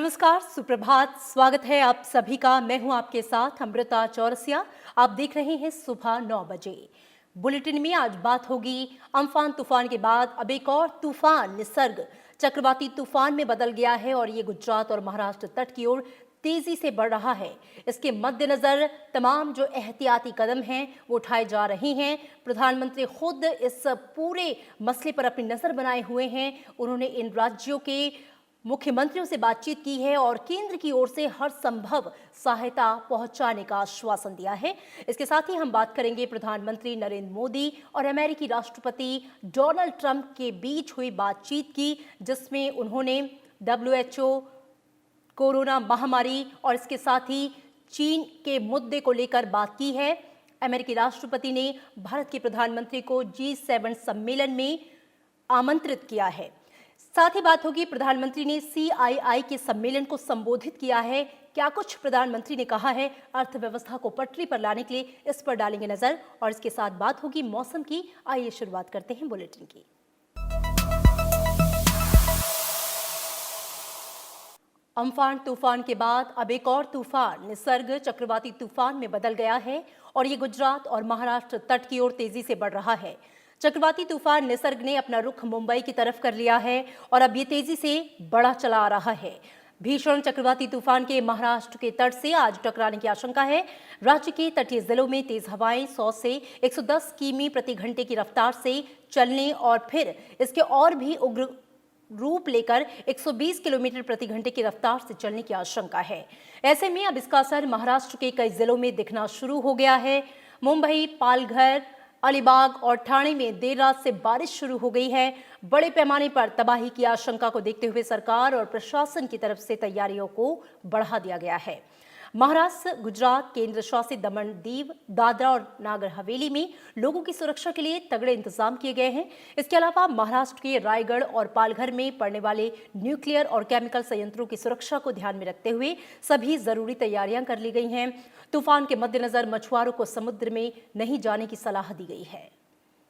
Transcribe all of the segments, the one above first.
नमस्कार, सुप्रभात। स्वागत है आप सभी का। मैं हूं आपके साथ अमृता चौरसिया। आप देख रहे हैं सुबह 9 बजे। बुलेटिन में आज बात होगी अम्फान तूफान के बाद अब एक और तूफान निसर्ग चक्रवाती तूफान में बदल गया है और ये गुजरात और महाराष्ट्र तट की ओर तेजी से बढ़ रहा है। इसके मद्देनजर तमाम जो एहतियाती कदम हैं वो उठाए जा रहे हैं। प्रधानमंत्री खुद इस पूरे मसले पर अपनी नजर बनाए हुए हैं। उन्होंने इन राज्यों के मुख्यमंत्रियों से बातचीत की है और केंद्र की ओर से हर संभव सहायता पहुंचाने का आश्वासन दिया है। इसके साथ ही हम बात करेंगे प्रधानमंत्री नरेंद्र मोदी और अमेरिकी राष्ट्रपति डोनाल्ड ट्रंप के बीच हुई बातचीत की, जिसमें उन्होंने WHO, कोरोना महामारी और इसके साथ ही चीन के मुद्दे को लेकर बात की है। अमेरिकी राष्ट्रपति ने भारत के प्रधानमंत्री को G7 सम्मेलन में आमंत्रित किया है। साथ ही बात होगी, प्रधानमंत्री ने CII के सम्मेलन को संबोधित किया है। क्या कुछ प्रधानमंत्री ने कहा है, अर्थव्यवस्था को पटरी पर लाने के लिए, इस पर डालेंगे नजर। और इसके साथ बात होगी मौसम की। आइए शुरुआत करते हैं बुलेटिन की। अम्फान तूफान के बाद अब एक और तूफान निसर्ग चक्रवाती तूफान में बदल गया है और ये गुजरात और महाराष्ट्र तट की ओर तेजी से बढ़ रहा है। चक्रवाती तूफान निसर्ग ने अपना रुख मुंबई की तरफ कर लिया है और अब ये तेजी से बढ़ा चला आ रहा है। भीषण चक्रवाती तूफान के महाराष्ट्र के तट से आज टकराने की आशंका है। राज्य के तटीय जिलों में तेज हवाएं 100 से 110 किमी प्रति घंटे की रफ्तार से चलने और फिर इसके और भी उग्र रूप लेकर 120 किलोमीटर प्रति घंटे की रफ्तार से चलने की आशंका है। ऐसे में अब इसका असर महाराष्ट्र के कई जिलों में दिखना शुरू हो गया है। मुंबई, पालघर, अलीबाग और ठाणे में देर रात से बारिश शुरू हो गई है। बड़े पैमाने पर तबाही की आशंका को देखते हुए सरकार और प्रशासन की तरफ से तैयारियों को बढ़ा दिया गया है। महाराष्ट्र, गुजरात, केंद्र शासित दमन दीव, दादरा और नागर हवेली में लोगों की सुरक्षा के लिए तगड़े इंतजाम किए गए हैं। इसके अलावा महाराष्ट्र के रायगढ़ और पालघर में पड़ने वाले न्यूक्लियर और केमिकल संयंत्रों की सुरक्षा को ध्यान में रखते हुए सभी जरूरी तैयारियां कर ली गई हैं। तूफान के मद्देनजर मछुआरों को समुद्र में नहीं जाने की सलाह दी गई है।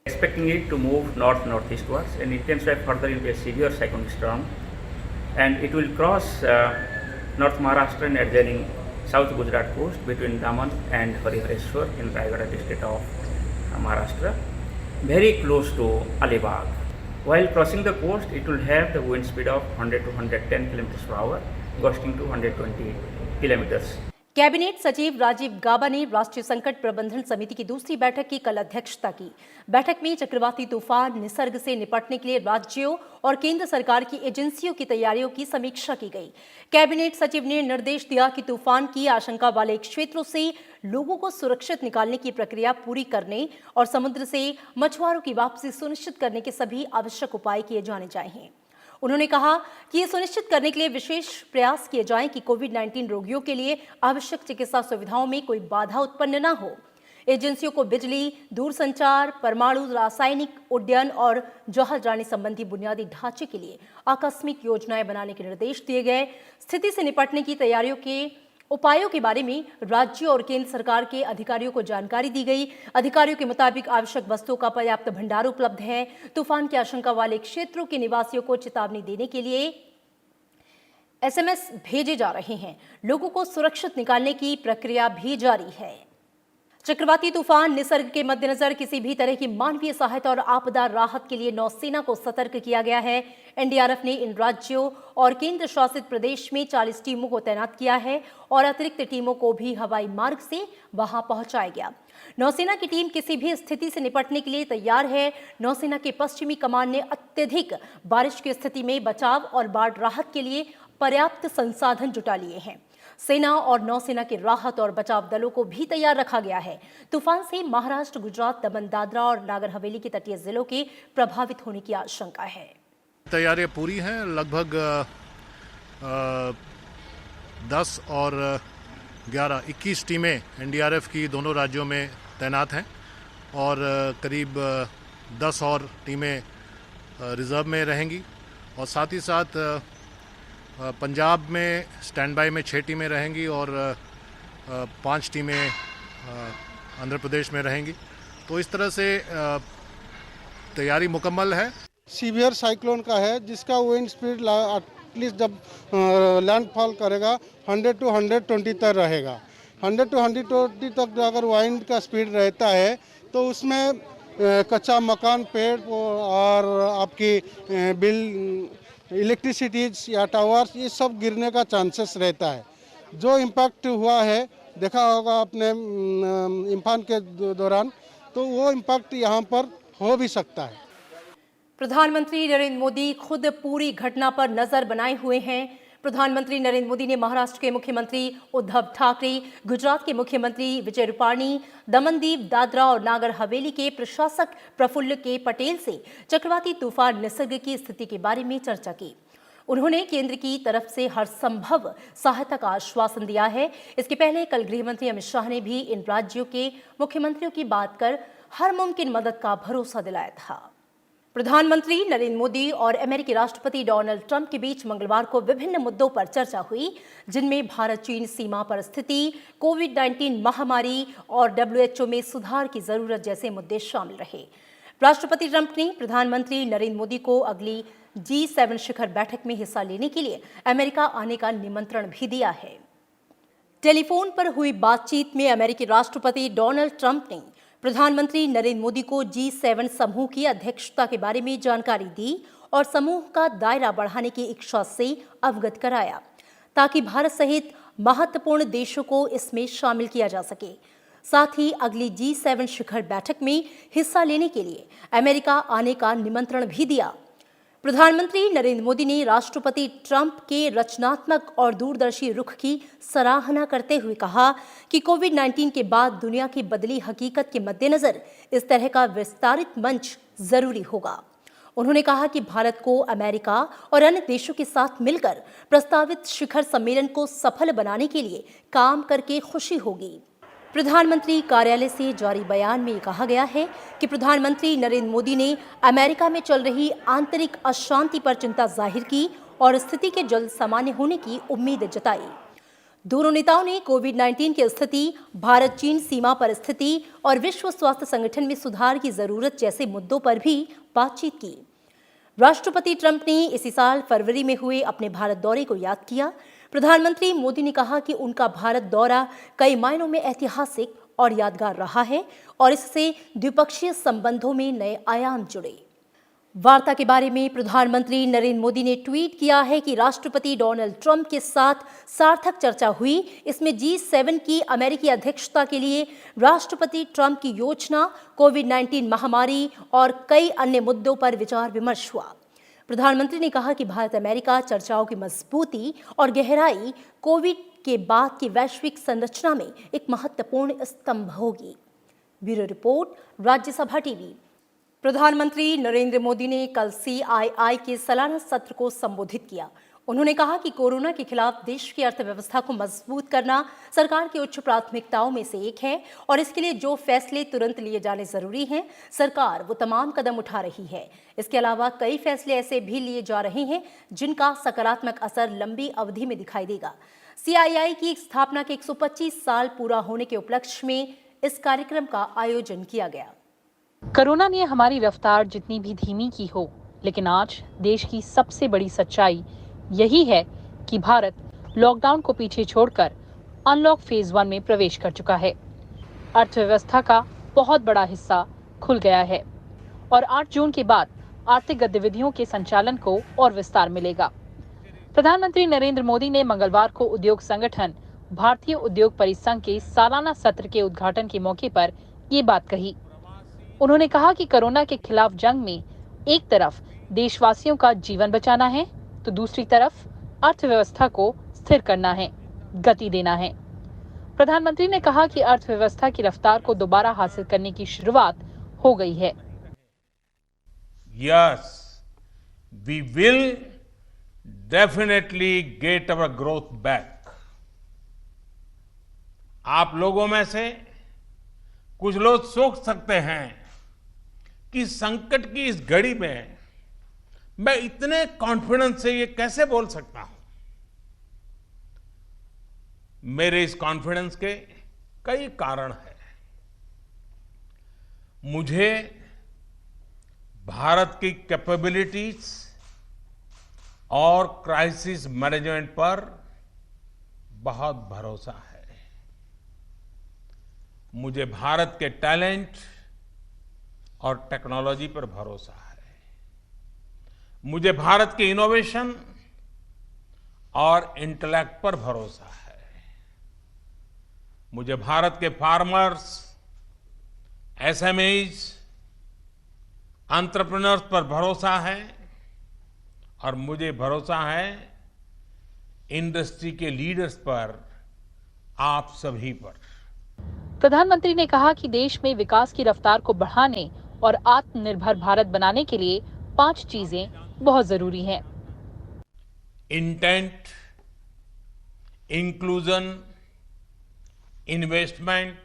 Expecting it to move north-northeastwards and intensify further into a severe cyclonic storm, and it will cross North Maharashtra and adjoining South Gujarat coast between Daman and Harihareshwar in Raigad district of Maharashtra, very close to Alibag. While crossing the coast, it will have the wind speed of 100 to 110 km per hour, gusting to 120 kilometers. Cabinet सचिव राजीव गाबा ने राष्ट्रीय संकट प्रबंधन समिति की दूसरी बैठक की कल अध्यक्षता की। बैठक में चक्रवाती तूफान निसर्ग से निपटने के लिए राज्यों और केंद्र सरकार की एजेंसियों की तैयारियों की समीक्षा की गई। कैबिनेट सचिव ने निर्देश दिया कि तूफान की आशंका वाले क्षेत्रों से लोगों को सुरक्षित निकालने की प्रक्रिया पूरी करने और समुद्र से मछुआरों की वापसी सुनिश्चित करने के सभी आवश्यक उपाय किए जाने चाहिए। उन्होंने कहा कि ये सुनिश्चित करने के लिए विशेष प्रयास किए जाएं कि कोविड-19 रोगियों के लिए आवश्यक चिकित्सा सुविधाओं में कोई बाधा उत्पन्न न हो। एजेंसियों को बिजली, दूरसंचार, परमाणु, रासायनिक, उड्डयन और जहाजरानी संबंधी बुनियादी ढांचे के लिए आकस्मिक योजनाएं बनाने के निर्देश दिए गए। स्थिति से निपटने की तैयारियों के उपायों के बारे में राज्य और केंद्र सरकार के अधिकारियों को जानकारी दी गई। अधिकारियों के मुताबिक आवश्यक वस्तुओं का पर्याप्त भंडार उपलब्ध है। तूफान की आशंका वाले क्षेत्रों के निवासियों को चेतावनी देने के लिए SMS भेजे जा रहे हैं। लोगों को सुरक्षित निकालने की प्रक्रिया भी जारी है। चक्रवाती तूफान निसर्ग के मद्देनजर किसी भी तरह की मानवीय सहायता और आपदा राहत के लिए नौसेना को सतर्क किया गया है। NDRF ने इन राज्यों और केंद्र शासित प्रदेश में 40 टीमों को तैनात किया है और अतिरिक्त टीमों को भी हवाई मार्ग से वहां पहुंचाया गया। नौसेना की टीम किसी भी स्थिति से निपटने के लिए तैयार है। नौसेना के पश्चिमी कमान ने अत्यधिक बारिश की स्थिति में बचाव और बाढ़ राहत के लिए पर्याप्त संसाधन जुटा लिए हैं। सेना और नौसेना के राहत और बचाव दलों को भी तैयार रखा गया है। तूफान से महाराष्ट्र, गुजरात, दमन, दादरा और नागर हवेली के तटीय जिलों के प्रभावित होने की आशंका है। तैयारियां पूरी हैं। लगभग 10 और 21 टीमें NDRF की दोनों राज्यों में तैनात हैं और करीब 10 और टीमें रिजर्व में रहेंगी और साथ ही साथ पंजाब में स्टैंड बाय में 6 टीमें रहेंगी और 5 टीमें आंध्र प्रदेश में रहेंगी। तो इस तरह से तैयारी मुकम्मल है। सीवियर साइक्लोन का है जिसका विंड स्पीड एटलीस्ट जब लैंडफॉल करेगा 100 to 120 तक रहेगा। 100 to 120 तक अगर वाइंड का स्पीड रहता है तो उसमें कच्चा मकान, पेड़ और आपकी इलेक्ट्रिसिटीज या टावर्स ये सब गिरने का चांसेस रहता है। जो इम्पैक्ट हुआ है देखा होगा आपने इम्फान के दौरान, तो वो इम्पैक्ट यहाँ पर हो भी सकता है। प्रधानमंत्री नरेंद्र मोदी खुद पूरी घटना पर नजर बनाए हुए हैं। प्रधानमंत्री नरेंद्र मोदी ने महाराष्ट्र के मुख्यमंत्री उद्धव ठाकरे, गुजरात के मुख्यमंत्री विजय रूपाणी, दमन दीव, दादरा और नागर हवेली के प्रशासक प्रफुल्ल के पटेल से चक्रवाती तूफान निसर्ग की स्थिति के बारे में चर्चा की। उन्होंने केंद्र की तरफ से हर संभव सहायता का आश्वासन दिया है। इसके पहले कल गृहमंत्री अमित शाह ने भी इन राज्यों के मुख्यमंत्रियों की बात कर हर मुमकिन मदद का भरोसा दिलाया था। प्रधानमंत्री नरेंद्र मोदी और अमेरिकी राष्ट्रपति डोनाल्ड ट्रंप के बीच मंगलवार को विभिन्न मुद्दों पर चर्चा हुई, जिनमें भारत चीन सीमा पर स्थिति, कोविड-19 महामारी और WHO में सुधार की जरूरत जैसे मुद्दे शामिल रहे। राष्ट्रपति ट्रंप ने प्रधानमंत्री नरेंद्र मोदी को अगली G7 शिखर बैठक में हिस्सा लेने के लिए अमेरिका आने का निमंत्रण भी दिया है। टेलीफोन पर हुई बातचीत में अमेरिकी राष्ट्रपति डोनाल्ड ट्रंप ने प्रधानमंत्री नरेंद्र मोदी को G7 समूह की अध्यक्षता के बारे में जानकारी दी और समूह का दायरा बढ़ाने की इच्छा से अवगत कराया, ताकि भारत सहित महत्वपूर्ण देशों को इसमें शामिल किया जा सके। साथ ही अगली G7 शिखर बैठक में हिस्सा लेने के लिए अमेरिका आने का निमंत्रण भी दिया। प्रधानमंत्री नरेंद्र मोदी ने राष्ट्रपति ट्रंप के रचनात्मक और दूरदर्शी रुख की सराहना करते हुए कहा कि कोविड-19 के बाद दुनिया की बदली हकीकत के मद्देनजर इस तरह का विस्तारित मंच जरूरी होगा। उन्होंने कहा कि भारत को अमेरिका और अन्य देशों के साथ मिलकर प्रस्तावित शिखर सम्मेलन को सफल बनाने के लिए काम करके खुशी होगी। प्रधानमंत्री कार्यालय से जारी बयान में कहा गया है कि प्रधानमंत्री नरेंद्र मोदी ने अमेरिका में चल रही आंतरिक अशांति पर चिंता जाहिर की और स्थिति के जल्द सामान्य होने की उम्मीद जताई। दोनों नेताओं ने कोविड-19 की स्थिति, भारत चीन सीमा पर स्थिति और विश्व स्वास्थ्य संगठन में सुधार की जरूरत जैसे मुद्दों पर भी बातचीत की। राष्ट्रपति ट्रंप ने इसी साल फरवरी में हुए अपने भारत दौरे को याद किया। प्रधानमंत्री मोदी ने कहा कि उनका भारत दौरा कई मायनों में ऐतिहासिक और यादगार रहा है और इससे द्विपक्षीय संबंधों में नए आयाम जुड़े। वार्ता के बारे में प्रधानमंत्री नरेंद्र मोदी ने ट्वीट किया है कि राष्ट्रपति डोनाल्ड ट्रंप के साथ सार्थक चर्चा हुई। इसमें G7 की अमेरिकी अध्यक्षता के लिए राष्ट्रपति ट्रंप की योजना, कोविड-19 महामारी और कई अन्य मुद्दों पर विचार विमर्श हुआ। प्रधानमंत्री ने कहा कि भारत अमेरिका चर्चाओं की मजबूती और गहराई कोविड के बाद की वैश्विक संरचना में एक महत्वपूर्ण स्तंभ होगी। Bureau report, Rajya Sabha TV. प्रधानमंत्री नरेंद्र मोदी ने कल CII के सालाना सत्र को संबोधित किया। उन्होंने कहा कि कोरोना के खिलाफ देश की अर्थव्यवस्था को मजबूत करना सरकार की उच्च प्राथमिकताओं में से एक है और इसके लिए जो फैसले तुरंत लिए जाने जरूरी हैं, सरकार वो तमाम कदम उठा रही है। इसके अलावा कई फैसले ऐसे भी लिए जा रहे हैं जिनका सकारात्मक असर लंबी अवधि में दिखाई देगा। CII की स्थापना के 125 साल पूरा होने के उपलक्ष्य में इस कार्यक्रम का आयोजन किया गया। कोरोना ने हमारी रफ्तार जितनी भी धीमी की हो, लेकिन आज देश की सबसे बड़ी सच्चाई यही है कि भारत लॉकडाउन को पीछे छोड़कर अनलॉक फेज 1 में प्रवेश कर चुका है। अर्थव्यवस्था का बहुत बड़ा हिस्सा खुल गया है और 8 जून के बाद आर्थिक गतिविधियों के संचालन को और विस्तार मिलेगा। प्रधानमंत्री नरेंद्र मोदी ने मंगलवार को उद्योग संगठन भारतीय उद्योग परिसंघ के सालाना सत्र के उद्घाटन के मौके पर ये बात कही। उन्होंने कहा कि कोरोना के खिलाफ जंग में एक तरफ देशवासियों का जीवन बचाना है तो दूसरी तरफ अर्थव्यवस्था को स्थिर करना है, गति देना है। प्रधानमंत्री ने कहा कि अर्थव्यवस्था की रफ्तार को दोबारा हासिल करने की शुरुआत हो गई है। Yes, we will definitely get our growth back. आप लोगों में से कुछ लोग सोच सकते हैं कि संकट की इस घड़ी में मैं इतने कॉन्फिडेंस से ये कैसे बोल सकता हूं। मेरे इस कॉन्फिडेंस के कई कारण हैं। मुझे भारत की कैपेबिलिटीज, और क्राइसिस मैनेजमेंट पर बहुत भरोसा है। मुझे भारत के टैलेंट और टेक्नोलॉजी पर भरोसा है। मुझे भारत के इनोवेशन और इंटेलेक्ट पर भरोसा है। मुझे भारत के फार्मर्स, एसएमईज, एंटरप्रेन्योर्स पर भरोसा है और मुझे भरोसा है इंडस्ट्री के लीडर्स पर, आप सभी पर। प्रधानमंत्री ने कहा कि देश में विकास की रफ्तार को बढ़ाने और आत्मनिर्भर भारत बनाने के लिए 5 चीजें बहुत जरूरी हैं। इंटेंट, इंक्लूजन, इन्वेस्टमेंट,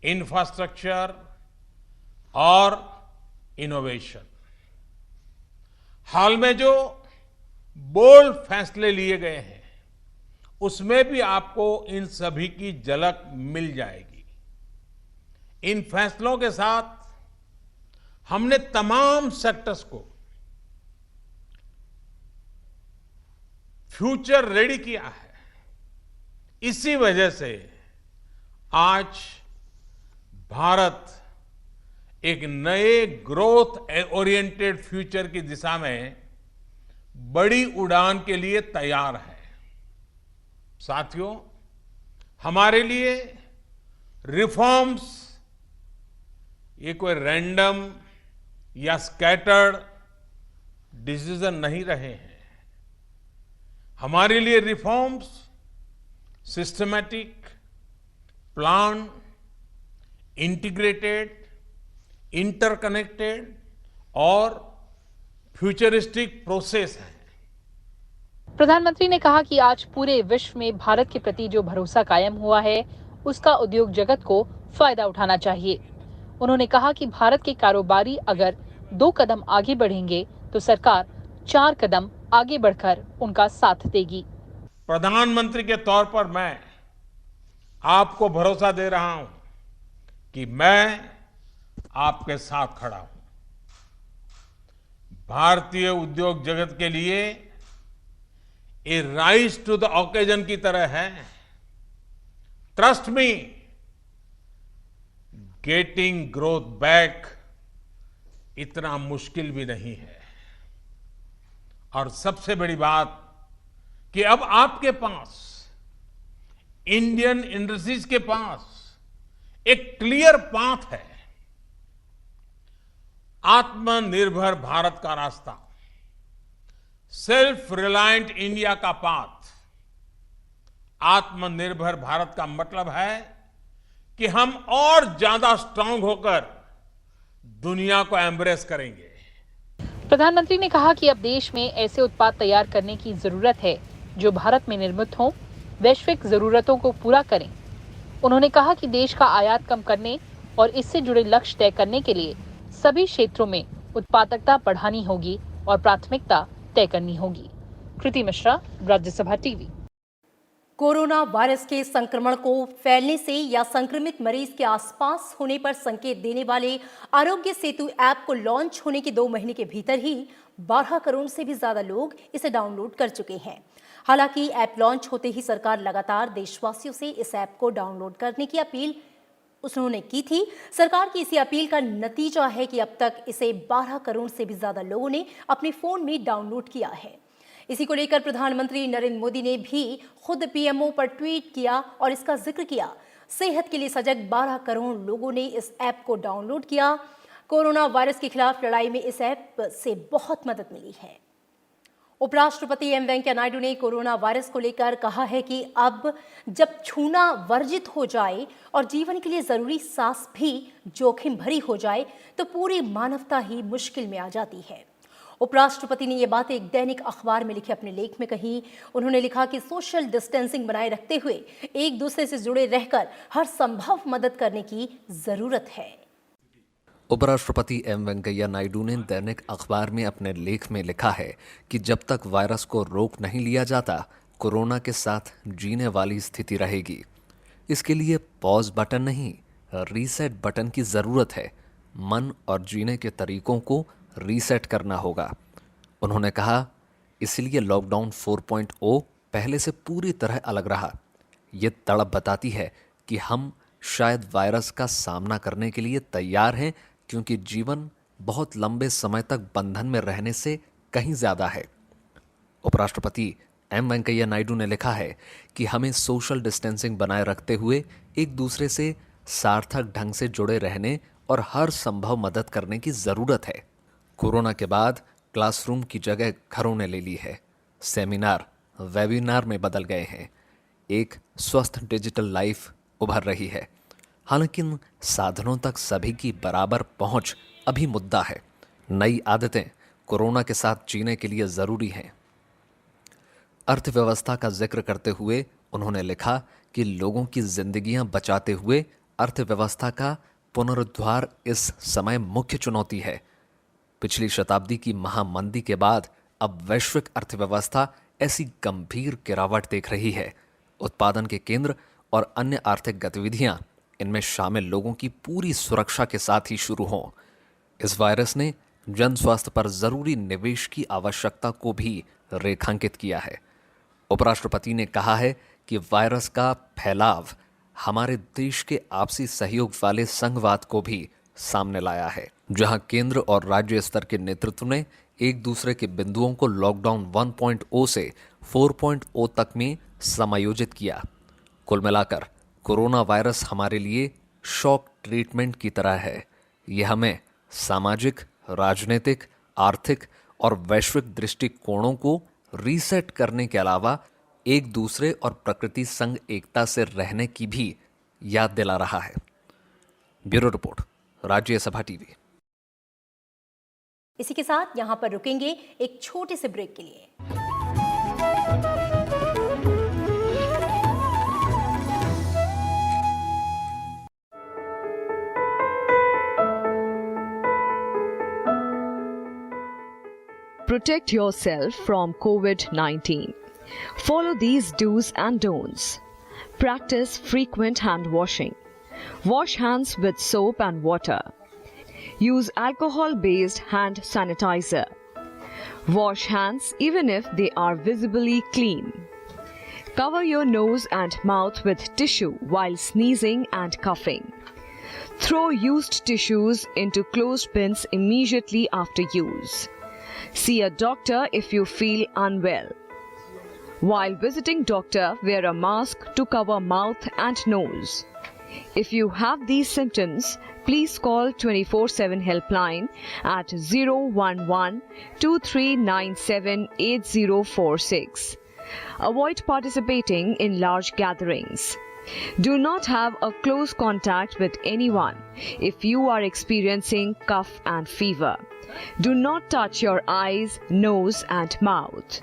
इंफ्रास्ट्रक्चर और इनोवेशन। हाल में जो बोल्ड फैसले लिए गए हैं, उसमें भी आपको इन सभी की झलक मिल जाएगी। इन फैसलों के साथ हमने तमाम सेक्टर्स को फ्यूचर रेडी किया है। इसी वजह से आज भारत एक नए ग्रोथ ओरिएंटेड फ्यूचर की दिशा में बड़ी उड़ान के लिए तैयार है। साथियों, हमारे लिए रिफॉर्म्स ये कोई रैंडम या स्कैटर्ड डिसीजन नहीं रहे हैं। हमारे लिए reforms systematic, plan, integrated, interconnected और फ्यूचरिस्टिक प्रोसेस है। प्रधानमंत्री ने कहा कि आज पूरे विश्व में भारत के प्रति जो भरोसा कायम हुआ है, उसका उद्योग जगत को फायदा उठाना चाहिए। उन्होंने कहा कि भारत के कारोबारी अगर 2 कदम आगे बढ़ेंगे तो सरकार 4 कदम आगे बढ़कर उनका साथ देगी। प्रधानमंत्री के तौर पर मैं आपको भरोसा दे रहा हूं कि मैं आपके साथ खड़ा हूं। भारतीय उद्योग जगत के लिए ये राइज टू द ओकेजन की तरह है। Trust me, getting growth back इतना मुश्किल भी नहीं है। और सबसे बड़ी बात कि अब आपके पास, इंडियन इंडस्ट्रीज के पास एक क्लियर पाथ है। आत्मनिर्भर भारत का रास्ता, सेल्फ रिलायंट इंडिया का पाथ। आत्मनिर्भर भारत का मतलब है कि हम और ज्यादा स्ट्रांग होकर दुनिया को एम्ब्रेस करेंगे। प्रधानमंत्री ने कहा कि अब देश में ऐसे उत्पाद तैयार करने की जरूरत है जो भारत में निर्मित हों, वैश्विक जरूरतों को पूरा करें। उन्होंने कहा कि देश का आयात कम करने और इससे जुड़े लक्ष्य तय करने के लिए सभी क्षेत्रों में उत्पादकता बढ़ानी होगी और प्राथमिकता तय करनी होगी। Kriti Mishra, Rajya Sabha TV. Corona virus के संक्रमण को फैलने से या संक्रमित मरीज के आसपास होने पर संकेत देने वाले आरोग्य सेतु ऐप को लॉन्च होने के 2 महीने के भीतर ही 12 करोड़ से भी ज्यादा लोग इसे डाउनलोड कर चुके हैं। हालांकि ऐप लॉन्च होते ही सरकार लगातार देशवासियों से इस ऐप को डाउनलोड करने की अपील उन्होंने की थी। सरकार की इसी अपील का नतीजा है कि अब तक इसे 12 करोड़ से भी ज्यादा लोगों ने अपने फोन में डाउनलोड किया है। इसी को लेकर प्रधानमंत्री नरेंद्र मोदी ने भी खुद पीएमओ पर ट्वीट किया और इसका जिक्र किया। सेहत के लिए सजग 12 करोड़ लोगों ने इस ऐप को डाउनलोड किया। कोरोना वायरस के खिलाफ लड़ाई में इस ऐप से बहुत मदद मिली है। उपराष्ट्रपति एम वेंकैया नायडू ने कोरोना वायरस को लेकर कहा है कि अब जब छूना वर्जित हो जाए और जीवन के लिए जरूरी सांस भी जोखिम भरी हो जाए तो पूरी मानवता ही मुश्किल में आ जाती है। उपराष्ट्रपति ने ये बात एक दैनिक अखबार में लिखे अपने लेख में कही। उन्होंने लिखा कि सोशल डिस्टेंसिंग बनाए रखते हुए एक दूसरे से जुड़े रहकर हर संभव मदद करने की जरूरत है। उपराष्ट्रपति एम वेंकैया नायडू ने दैनिक अखबार में अपने लेख में लिखा है कि जब तक वायरस को रोक नहीं लिया जाता, कोरोना के साथ जीने वाली स्थिति रहेगी। इसके लिए पॉज बटन नहीं, रीसेट बटन की ज़रूरत है। मन और जीने के तरीकों को रीसेट करना होगा। उन्होंने कहा इसलिए लॉकडाउन 4.0 पहले से पूरी तरह अलग रहा। ये तड़प बताती है कि हम शायद वायरस का सामना करने के लिए तैयार हैं, क्योंकि जीवन बहुत लंबे समय तक बंधन में रहने से कहीं ज्यादा है। उपराष्ट्रपति एम वेंकैया नायडू ने लिखा है कि हमें सोशल डिस्टेंसिंग बनाए रखते हुए एक दूसरे से सार्थक ढंग से जुड़े रहने और हर संभव मदद करने की जरूरत है। कोरोना के बाद क्लासरूम की जगह घरों ने ले ली है। सेमिनार वेबिनार में बदल गए हैं। एक स्वस्थ डिजिटल लाइफ उभर रही है। हालांकि इन साधनों तक सभी की बराबर पहुंच अभी मुद्दा है। नई आदतें कोरोना के साथ जीने के लिए जरूरी हैं। अर्थव्यवस्था का जिक्र करते हुए उन्होंने लिखा कि लोगों की जिंदगियां बचाते हुए अर्थव्यवस्था का पुनरुद्धार इस समय मुख्य चुनौती है। पिछली शताब्दी की महामंदी के बाद अब वैश्विक अर्थव्यवस्था ऐसी गंभीर गिरावट देख रही है। उत्पादन के केंद्र और अन्य आर्थिक गतिविधियां, इनमें शामिल लोगों की पूरी सुरक्षा के साथ ही शुरू हों। इस वायरस ने जन स्वास्थ्य पर जरूरी निवेश की आवश्यकता को भी रेखांकित किया है। उपराष्ट्रपति ने कहा है कि वायरस का फैलाव हमारे देश के आपसी सहयोग वाले संघवाद को भी सामने लाया है, जहां केंद्र और राज्य स्तर के नेतृत्व ने एक दूसरे के बिंदुओं को लॉकडाउन 1.0 से 4.0 तक में समायोजित किया। कुल मिलाकर कोरोना वायरस हमारे लिए शॉक ट्रीटमेंट की तरह है। यह हमें सामाजिक, राजनीतिक, आर्थिक और वैश्विक दृष्टिकोणों को रीसेट करने के अलावा एक दूसरे और प्रकृति संग एकता से रहने की भी याद दिला रहा है। Bureau report, Rajya Sabha TV. इसी के साथ यहां पर रुकेंगे एक छोटे से ब्रेक के लिए। Protect yourself from COVID-19. Follow these do's and don'ts. Practice frequent hand washing. Wash hands with soap and water. Use alcohol-based hand sanitizer. Wash hands even if they are visibly clean. Cover your nose and mouth with tissue while sneezing and coughing. Throw used tissues into closed bins immediately after use. See a doctor if you feel unwell. While visiting doctor, wear a mask to cover mouth and nose. If you have these symptoms, please call 24/7 helpline at 011-2397-8046. Avoid participating in large gatherings. Do not have a close contact with anyone if you are experiencing cough and fever. Do not touch your eyes, nose and mouth.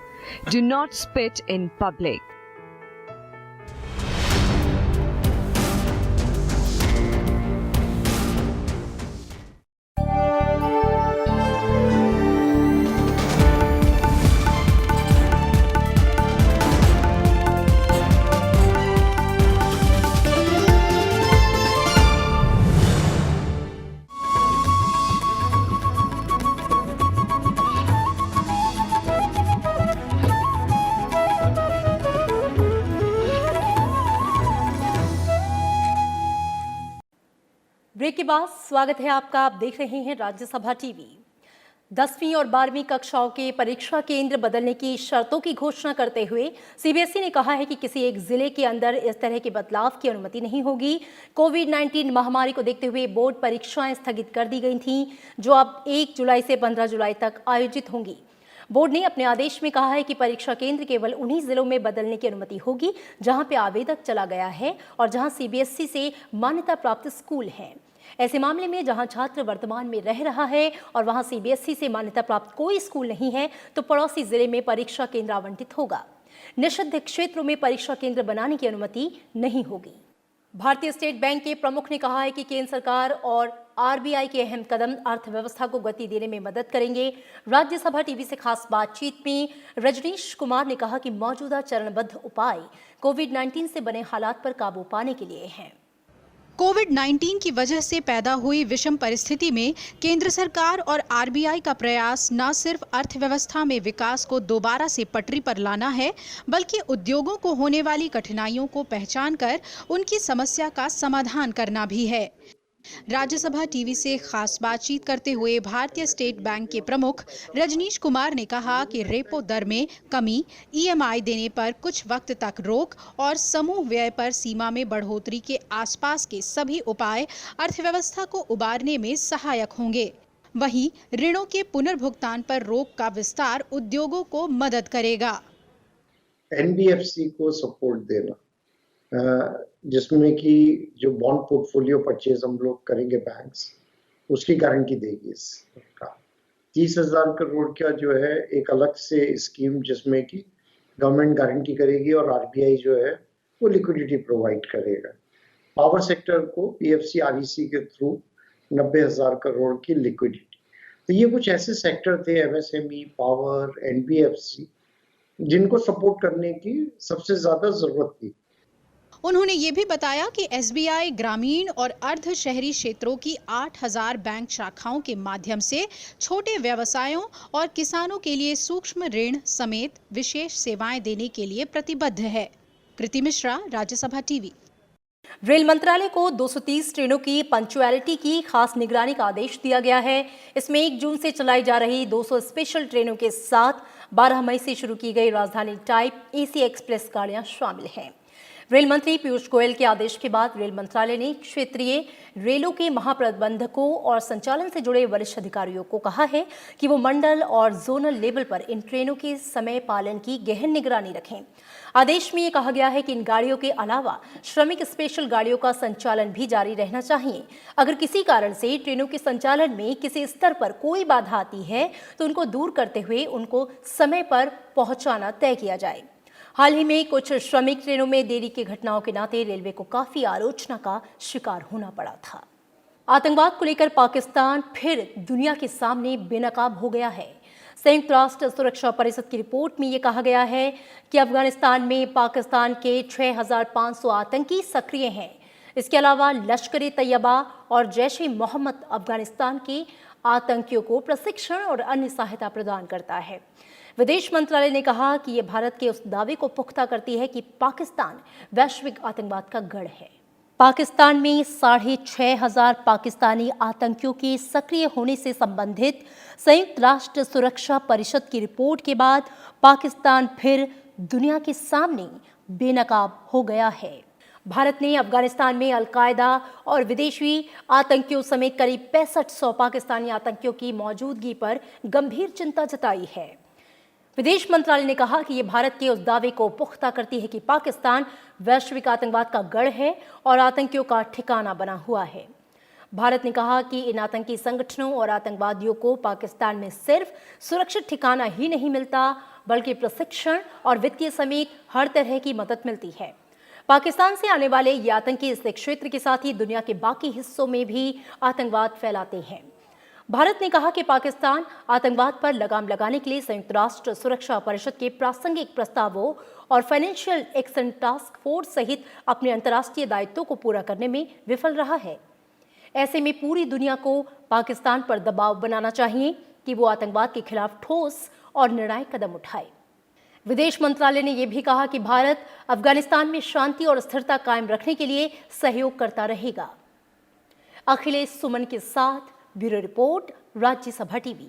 Do not spit in public. Break के बाद स्वागत है आपका। आप देख रहे हैं Rajya Sabha TV. 10वीं और 12वीं कक्षाओं के परीक्षा केंद्र बदलने की शर्तों की घोषणा करते हुए सीबीएसई ने कहा है कि किसी एक जिले के अंदर इस तरह के बदलाव की अनुमति नहीं होगी। कोविड-19 महामारी को देखते हुए बोर्ड परीक्षाएं स्थगित कर दी गई थीं, जो अब 1 जुलाई से 15 जुलाई तक आयोजित होंगी। बोर्ड ने अपने आदेश में कहा है कि परीक्षा केंद्र केवल उन्हीं जिलों में बदलने की अनुमति होगी जहां पे आवेदक चला गया है और जहां सीबीएसई से मान्यता प्राप्त स्कूल हैं। ऐसे मामले में जहां छात्र वर्तमान में रह रहा है और वहां सीबीएसई से मान्यता प्राप्त कोई स्कूल नहीं है, तो पड़ोसी जिले में परीक्षा केंद्र आवंटित होगा। निषिद्ध क्षेत्रों में परीक्षा केंद्र बनाने की अनुमति नहीं होगी। भारतीय स्टेट बैंक के प्रमुख ने कहा है कि केंद्र सरकार और आरबीआई के अहम कदम अर्थव्यवस्था को गति देने में मदद करेंगे। राज्यसभा टीवी से खास बातचीत में रजनीश कुमार ने कहा कि मौजूदा चरणबद्ध उपाय कोविड-19 से बने हालात पर काबू पाने के लिए हैं। कोविड-19 की वजह से पैदा हुई विषम परिस्थिति में केंद्र सरकार और आरबीआई का प्रयास न सिर्फ अर्थव्यवस्था में विकास को दोबारा से पटरी पर लाना है, बल्कि उद्योगों को होने वाली कठिनाइयों को पहचान कर उनकी समस्या का समाधान करना भी है। राज्यसभा टीवी से खास बातचीत करते हुए भारतीय स्टेट बैंक के प्रमुख रजनीश कुमार ने कहा कि रेपो दर में कमी, ईएमआई देने पर कुछ वक्त तक रोक और समूह व्यय पर सीमा में बढ़ोतरी के आसपास के सभी उपाय अर्थव्यवस्था को उबारने में सहायक होंगे। वहीं ऋणों के पुनर्भुगतान पर रोक का विस्तार उद्योगों को मदद करेगा। एनबीएफसी को सपोर्ट देना, जिसमें कि जो बॉन्ड पोर्टफोलियो परचेज हम लोग करेंगे बैंक्स, उसकी गारंटी देगी सरकार। 30,000 करोड़ का जो है एक अलग से स्कीम जिसमें कि गवर्नमेंट गारंटी करेगी और आरबीआई जो है वो लिक्विडिटी प्रोवाइड करेगा। पावर सेक्टर को पीएफसी आरईसी के थ्रू 90,000 करोड़ की लिक्विडिटी। तो ये कुछ ऐसे सेक्टर थे, एमएसएमई, पावर, एनबीएफसी, जिनको सपोर्ट करने की सबसे ज्यादा जरूरत थी। उन्होंने ये भी बताया कि एसबीआई ग्रामीण और अर्ध शहरी क्षेत्रों की 8,000 बैंक शाखाओं के माध्यम से छोटे व्यवसायों और किसानों के लिए सूक्ष्म ऋण समेत विशेष सेवाएं देने के लिए प्रतिबद्ध है। कृति मिश्रा, राज्यसभा टीवी। रेल मंत्रालय को 230 ट्रेनों की पंक्चुअलिटी की खास निगरानी का आदेश दिया गया है। इसमें 1 जून से चलाई जा रही 200 स्पेशल ट्रेनों के साथ 12 मई से शुरू की गई राजधानी टाइप एसी एक्सप्रेस गाड़ियां शामिल हैं। रेल मंत्री पीयूष गोयल के आदेश के बाद रेल मंत्रालय ने क्षेत्रीय रेलों के महाप्रबंधकों और संचालन से जुड़े वरिष्ठ अधिकारियों को कहा है कि वो मंडल और जोनल लेवल पर इन ट्रेनों के समय पालन की गहन निगरानी रखें। आदेश में ये कहा गया है कि इन गाड़ियों के अलावा श्रमिक स्पेशल गाड़ियों का संचालन भी जारी रहना चाहिए। अगर किसी कारण से ट्रेनों के संचालन में किसी स्तर पर कोई बाधा आती है तो उनको दूर करते हुए उनको समय पर पहुंचाना तय किया जाए। हाल ही में कुछ श्रमिक ट्रेनों में देरी की घटनाओं के नाते रेलवे को काफी आलोचना का शिकार होना पड़ा था। आतंकवाद को लेकर पाकिस्तान फिर दुनिया के सामने बेनकाब हो गया है। संयुक्त राष्ट्र सुरक्षा परिषद की रिपोर्ट में ये कहा गया है कि अफगानिस्तान में पाकिस्तान के 6,500 आतंकी सक्रिय हैं। इसके अलावा लश्कर ए तैयबा और जैश ए मोहम्मद अफगानिस्तान के आतंकियों को प्रशिक्षण और अन्य सहायता प्रदान करता है। विदेश मंत्रालय ने कहा कि यह भारत के उस दावे को पुख्ता करती है कि पाकिस्तान वैश्विक आतंकवाद का गढ़ है। पाकिस्तान में 6,500 पाकिस्तानी आतंकियों के सक्रिय होने से संबंधित संयुक्त राष्ट्र सुरक्षा परिषद की रिपोर्ट के बाद पाकिस्तान फिर दुनिया के सामने बेनकाब हो गया है। भारत ने अफगानिस्तान में अलकायदा और विदेशी आतंकियों समेत करीब 6500 पाकिस्तानी आतंकियों की मौजूदगी पर गंभीर चिंता जताई है। विदेश मंत्रालय ने कहा कि यह भारत के उस दावे को पुख्ता करती है कि पाकिस्तान वैश्विक आतंकवाद का गढ़ है और आतंकियों का ठिकाना बना हुआ है। भारत ने कहा कि इन आतंकी संगठनों और आतंकवादियों को पाकिस्तान में सिर्फ सुरक्षित ठिकाना ही नहीं मिलता, बल्कि प्रशिक्षण और वित्तीय समेत हर तरह की मदद मिलती है। पाकिस्तान से आने वाले ये आतंकी इस क्षेत्र के साथ ही दुनिया के बाकी हिस्सों में भी आतंकवाद फैलाते हैं। भारत ने कहा कि पाकिस्तान आतंकवाद पर लगाम लगाने के लिए संयुक्त राष्ट्र सुरक्षा परिषद के प्रासंगिक प्रस्तावों और फाइनेंशियल एक्शन टास्क फोर्स सहित अपने अंतर्राष्ट्रीय दायित्वों को पूरा करने में विफल रहा है। ऐसे में पूरी दुनिया को पाकिस्तान पर दबाव बनाना चाहिए कि वो आतंकवाद के खिलाफ ठोस और निर्णायक कदम उठाए। विदेश मंत्रालय ने यह भी कहा कि भारत अफगानिस्तान में शांति और स्थिरता कायम रखने के लिए सहयोग करता रहेगा। अखिलेश सुमन के साथ ब्यूरो रिपोर्ट, राज्यसभा टीवी।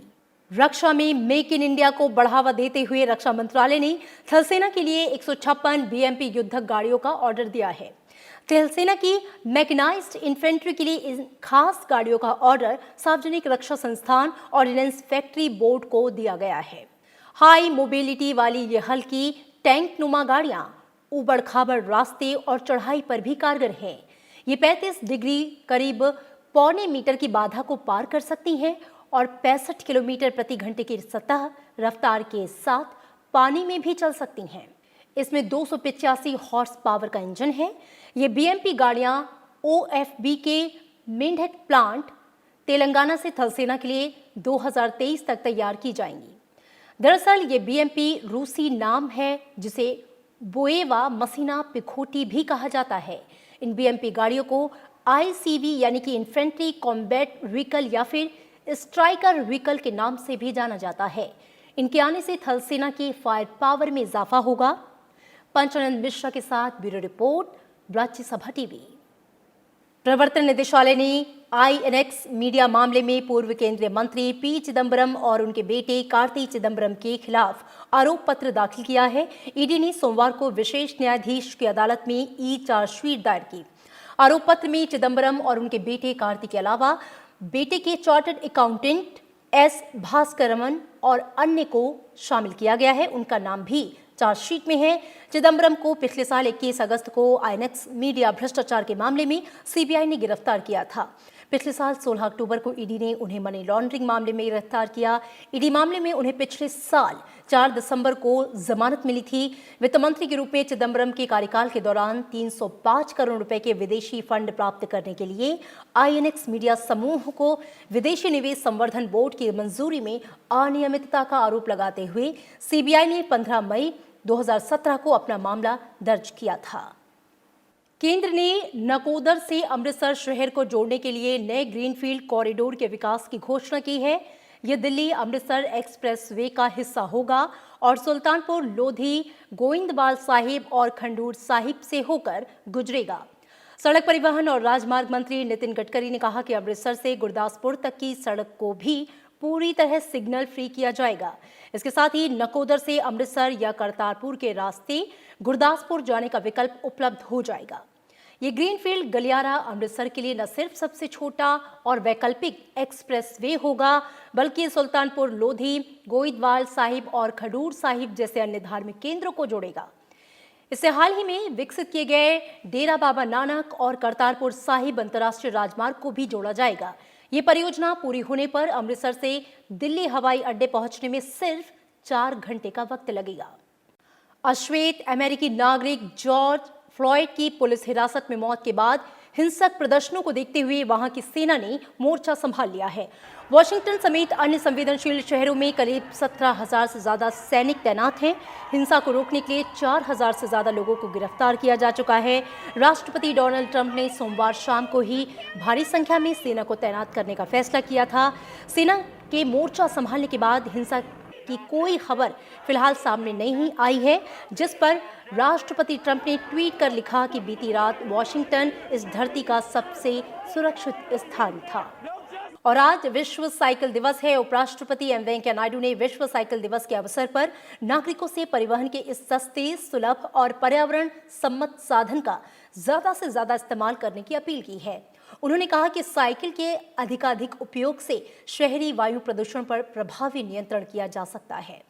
रक्षा में मेक इन इंडिया को बढ़ावा देते हुए रक्षा मंत्रालय ने थल सेना के लिए 156 बीएमपी युद्धक गाड़ियों का ऑर्डर दिया है। थल सेना की मैकेनाइज्ड इन्फेंट्री के लिए इन खास गाड़ियों का ऑर्डर सार्वजनिक रक्षा संस्थान ऑर्डिनेंस फैक्ट्री बोर्ड को दिया गया है। हाई मोबिलिटी वाली ये हल्की टैंक नुमा गाड़ियां उबड़ खाबड़ रास्ते और चढ़ाई पर भी कारगर हैं। ये 35 डिग्री करीब 0.25 मीटर की बाधा को पार कर सकती हैं और 65 किलोमीटर प्रति घंटे की सतह रफ्तार के साथ पानी में भी चल सकती हैं। इसमें 285 हॉर्स पावर का इंजन है। ये बीएमपी गाड़ियां ओएफबी के मेंढक प्लांट तेलंगाना से थल सेना के लिए 2023 तक तैयार की जाएंगी। दरअसल ये बीएमपी रूसी नाम है जिसे बोएवा मसीना पिखोटी भी कहा जाता है। इन बीएमपी गाड़ियों को ICV यानी कि इन्फेंट्री कॉम्बैट व्हीकल या फिर स्ट्राइकर व्हीकल के नाम से भी जाना जाता है। इनके आने से थल सेना की फायर पावर में इजाफा होगा। पंचानंद मिश्रा के साथ ब्यूरो रिपोर्ट, राज्यसभा टीवी। प्रवर्तन निदेशालय ने INX मीडिया मामले में पूर्व केंद्रीय मंत्री P चिदंबरम और उनके बेटे कार्ति चिदंबरम के खिलाफ आरोप पत्र दाखिल किया है। ईडी ने सोमवार को विशेष न्यायाधीश की अदालत में चार्जशीट दायर की। आरोप पत्र में चिदंबरम और उनके बेटे कार्ति के अलावा बेटे के चार्टर्ड अकाउंटेंट S भास्करमन और अन्य को शामिल किया गया है। उनका नाम भी चार्जशीट में है। चिदंबरम को पिछले साल 21 अगस्त को INX मीडिया भ्रष्टाचार के मामले में CBI ने गिरफ्तार किया था। पिछले साल 16 अक्टूबर को ईडी ने उन्हें मनी लॉन्ड्रिंग मामले में गिरफ्तार किया। ईडी मामले में उन्हें पिछले साल 4 दिसंबर को जमानत मिली थी। वित्त मंत्री के रूप में चिदंबरम के कार्यकाल के दौरान 305 करोड़ रुपए के विदेशी फंड प्राप्त करने के लिए INX मीडिया समूह को विदेशी निवेश संवर्धन बोर्ड की मंजूरी में अनियमितता का आरोप लगाते हुए CBI ने 15 मई 2017 को अपना मामला दर्ज किया था। केंद्र ने नकोदर से अमृतसर शहर को जोड़ने के लिए नए ग्रीनफील्ड कॉरिडोर के विकास की घोषणा की है। यह दिल्ली अमृतसर एक्सप्रेसवे का हिस्सा होगा और सुल्तानपुर लोधी, गोविंदवाल साहिब और खंडूर साहिब से होकर गुजरेगा। सड़क परिवहन और राजमार्ग मंत्री नितिन गडकरी ने कहा कि अमृतसर से गुरदासपुर तक की सड़क को भी पूरी तरह सिग्नल फ्री किया जाएगा। इसके साथ ही नकोदर से अमृतसर या करतारपुर के रास्ते गुरदासपुर जाने का विकल्प उपलब्ध हो जाएगा। ये ग्रीनफील्ड गलियारा अमृतसर के लिए न सिर्फ सबसे छोटा और वैकल्पिक एक्सप्रेसवे होगा, बल्कि सुल्तानपुर लोधी, गोइंदवाल साहिब और खडूर साहिब जैसे अन्य धार्मिक केंद्रों को जोड़ेगा। इससे हाल ही में विकसित किए गए डेरा बाबा नानक और करतारपुर साहिब अंतर्राष्ट्रीय राजमार्ग को भी जोड़ा जाएगा। ये परियोजना पूरी होने पर अमृतसर से दिल्ली हवाई अड्डे पहुंचने में सिर्फ 4 घंटे का वक्त लगेगा। अश्वेत अमेरिकी नागरिक जॉर्ज फ्लॉयड की पुलिस हिरासत में मौत के बाद हिंसक प्रदर्शनों को देखते हुए वहां की सेना ने मोर्चा संभाल लिया है। वॉशिंगटन समेत अन्य संवेदनशील शहरों में करीब 17,000 से ज्यादा सैनिक तैनात हैं। हिंसा को रोकने के लिए 4,000 से ज्यादा लोगों को गिरफ्तार किया जा चुका है। राष्ट्रपति डोनाल्ड ट्रंप ने सोमवार शाम को ही भारी संख्या में सेना को तैनात करने का फैसला किया था। सेना के मोर्चा संभालने के बाद हिंसा की कोई खबर फिलहाल सामने नहीं आई है, जिस पर राष्ट्रपति ट्रंप ने ट्वीट कर लिखा कि बीती रात वॉशिंगटन इस धरती का सबसे सुरक्षित स्थान था। और आज विश्व साइकिल दिवस है। उपराष्ट्रपति एम वेंकैया नायडू ने विश्व साइकिल दिवस के अवसर पर नागरिकों से परिवहन के इस सस्ते, सुलभ और पर्यावरण सम्मत साधन का ज्यादा से ज्यादा इस्तेमाल करने की अपील की है। उन्होंने कहा कि साइकिल के अधिकाधिक उपयोग से शहरी वायु प्रदूषण पर प्रभावी नियंत्रण किया जा सकता है।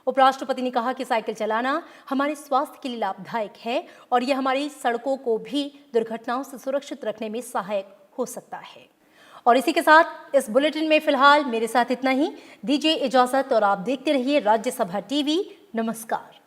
उपराष्ट्रपति ने कहा कि साइकिल चलाना हमारे स्वास्थ्य के लिए लाभदायक है और यह हमारी सड़कों को भी दुर्घटनाओं से सुरक्षित रखने में सहायक हो सकता है। और इसी के साथ इस बुलेटिन में फिलहाल मेरे साथ इतना ही। दीजिए इजाजत और आप देखते रहिए राज्यसभा टीवी। नमस्कार।